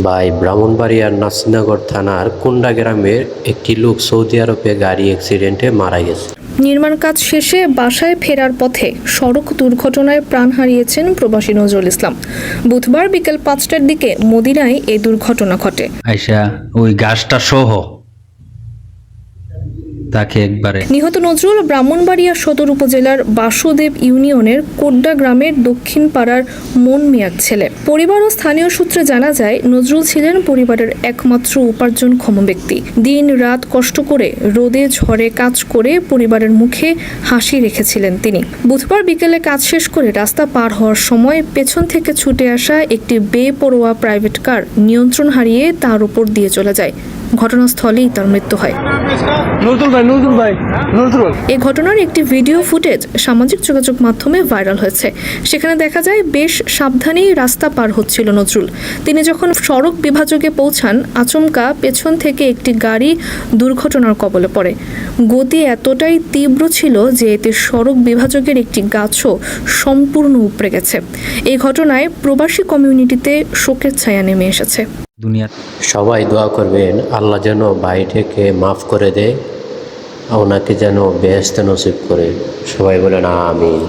ভাই, ব্রাহ্মণবাড়িয়ার নাসিরনগর থানার কুন্ডা গ্রামের একটি লোক সৌদি আরবে গাড়ি অ্যাক্সিডেন্টে মারা গেছে। নির্মাণ কাজ শেষে বাসায় ফেরার পথে সড়ক দুর্ঘটনায় প্রাণ হারিয়েছেন প্রবাসী নজরুল ইসলাম। বুধবার বিকেল 5টার দিকে মদিনায় এই দুর্ঘটনা ঘটে। আয়শা ওই গাছটা সহ তাকে একবারে নিহত নজরুল ব্রাহ্মণবাড়িয়া সদর উপজেলার বাসুদেব ইউনিয়নের কোড্ডা গ্রামের দক্ষিণ পাড়ার মন মিয়ার ছেলে। পরিবার ও স্থানীয় সূত্রে জানা যায়, নজরুল ছিলেন পরিবারের একমাত্র উপার্জনক্ষম ব্যক্তি। দিন রাত কষ্ট করে রোদে ঝড়ে কাজ করে পরিবারের মুখে হাসি রেখেছিলেন তিনি। বুধবার বিকেলে কাজ শেষ করে রাস্তা পার হওয়ার সময় পেছন থেকে ছুটে আসা একটি বেপরোয়া প্রাইভেট কার নিয়ন্ত্রণ হারিয়ে তার উপর দিয়ে চলে যায়। ঘটনাস্থলেই তার মৃত্যু হয়। এই ঘটনার একটি ভিডিও ফুটেজ সামাজিক যোগাযোগ মাধ্যমে ভাইরাল হয়েছে। সেখানে দেখা যায় বেশ সাবধানেই রাস্তা পার হচ্ছিল নজরুল। তিনি যখন সড়ক বিভাজকে পৌঁছান, আচমকা পেছন থেকে একটি গাড়ি দুর্ঘটনার কবলে পড়ে। গতি এতটাই তীব্র ছিল যে এতে সড়ক বিভাজকের একটি গাছও সম্পূর্ণ উপড়ে গেছে। এই ঘটনায় প্রবাসী কমিউনিটিতে শোকের ছায়া নেমে এসেছে। সবাই দোয়া করবেন আল্লাহ যেন ভাইটাকে মাফ করে দেয়, ওনাকে যেন বেহেশতে নসিব করে। সবাই বলেন আমিন।